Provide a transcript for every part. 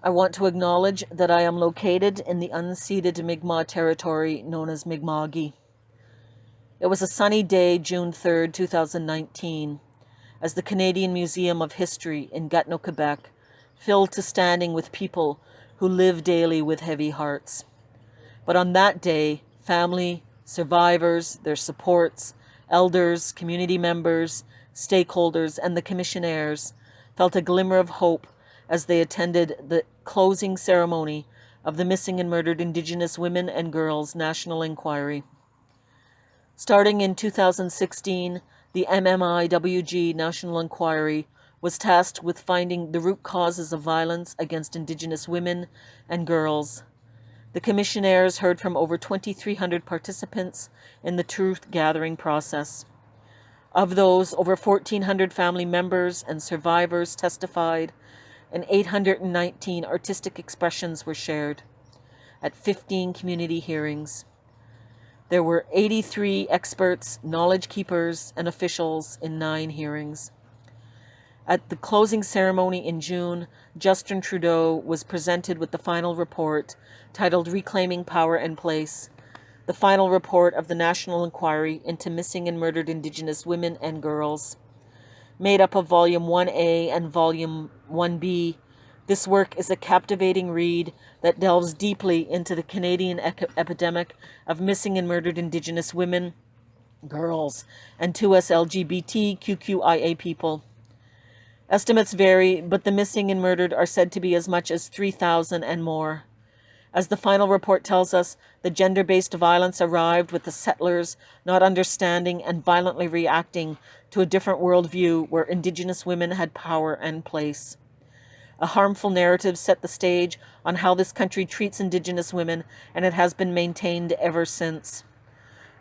I want to acknowledge that I am located in the unceded Mi'kmaq territory known as Mi'kma'ki. It was a sunny day, June 3rd, 2019, as the Canadian Museum of History in Gatineau, Quebec, filled to standing with people who live daily with heavy hearts. But on that day, family, survivors, their supports, elders, community members, stakeholders, and the commissionaires felt a glimmer of hope as they attended the closing ceremony of the Missing and Murdered Indigenous Women and Girls National Inquiry. Starting in 2016, the MMIWG National Inquiry was tasked with finding the root causes of violence against Indigenous women and girls. The commissionaires heard from over 2,300 participants in the truth-gathering process. Of those, over 1,400 family members and survivors testified, and 819 artistic expressions were shared at 15 community hearings. There were 83 experts, knowledge keepers, and officials in 9 hearings. At the closing ceremony in June, Justin Trudeau was presented with the final report titled Reclaiming Power and Place, the final report of the National Inquiry into Missing and Murdered Indigenous Women and Girls. Made up of Volume 1A and Volume 1B, this work is a captivating read that delves deeply into the Canadian epidemic of missing and murdered Indigenous women, girls, and 2S LGBTQIA people. Estimates vary, but the missing and murdered are said to be as much as 3,000 and more. As the final report tells us, the gender-based violence arrived with the settlers not understanding and violently reacting to a different worldview where Indigenous women had power and place. A harmful narrative set the stage on how this country treats Indigenous women, and it has been maintained ever since.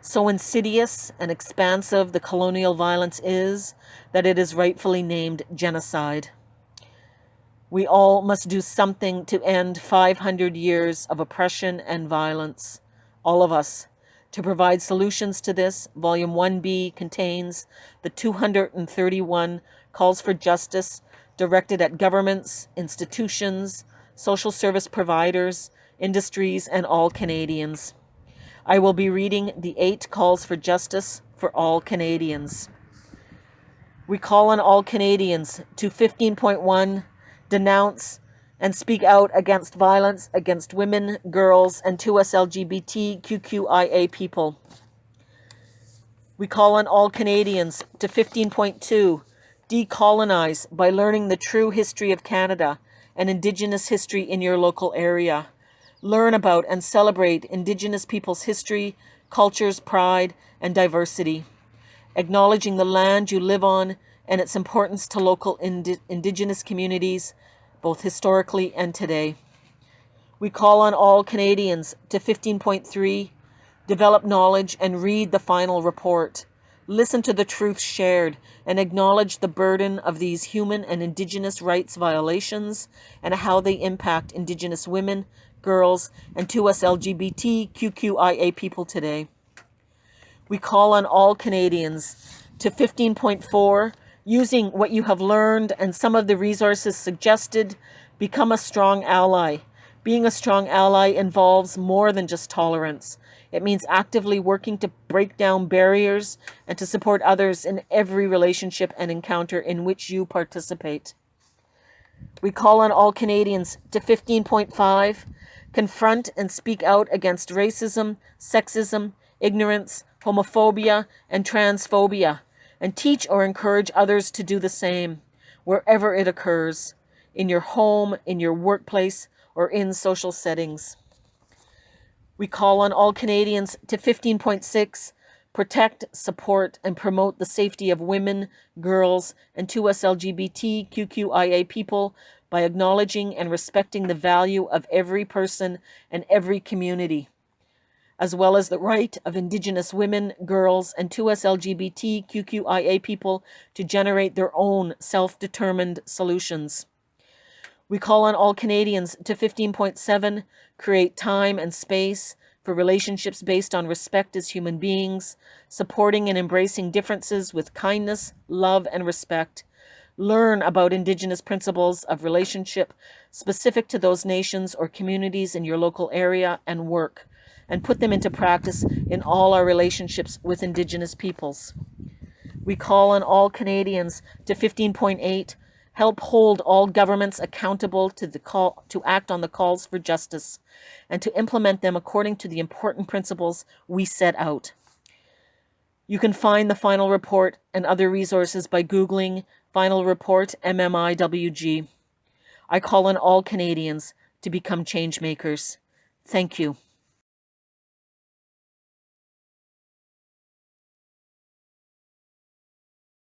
So insidious and expansive the colonial violence is that it is rightfully named genocide. We all must do something to end 500 years of oppression and violence. All of us. To provide solutions to this, Volume 1B contains the 231 calls for justice directed at governments, institutions, social service providers, industries, and all Canadians. I will be reading the 8 calls for justice for all Canadians. We call on all Canadians to 15.1, denounce and speak out against violence against women, girls, and 2S LGBTQIA people. We call on all Canadians to 15.2, decolonize by learning the true history of Canada and Indigenous history in your local area. Learn about and celebrate Indigenous people's history, cultures, pride, and diversity. Acknowledging the land you live on and its importance to local Indigenous communities, both historically and today. We call on all Canadians to 15.3, develop knowledge and read the final report. Listen to the truth shared and acknowledge the burden of these human and Indigenous rights violations and how they impact Indigenous women, girls, and 2S LGBTQIA people today. We call on all Canadians to 15.4, using what you have learned and some of the resources suggested, become a strong ally. Being a strong ally involves more than just tolerance. It means actively working to break down barriers and to support others in every relationship and encounter in which you participate. We call on all Canadians to 15.5, confront and speak out against racism, sexism, ignorance, homophobia, and transphobia, and teach or encourage others to do the same, wherever it occurs, in your home, in your workplace, or in social settings. We call on all Canadians to 15.6, protect, support, and promote the safety of women, girls, and 2S LGBTQIA people by acknowledging and respecting the value of every person and every community, as well as the right of Indigenous women, girls, and 2S LGBTQIA people to generate their own self-determined solutions. We call on all Canadians to 15.7, create time and space for relationships based on respect as human beings, supporting and embracing differences with kindness, love, and respect, Learn about Indigenous principles of relationship specific to those nations or communities in your local area and work, and put them into practice in all our relationships with Indigenous peoples. We call on all Canadians to 15.8, help hold all governments accountable to the call to act on the calls for justice and to implement them according to the important principles we set out. You can find the final report and other resources by Googling Final Report MMIWG. I call on all Canadians to become change makers. Thank you.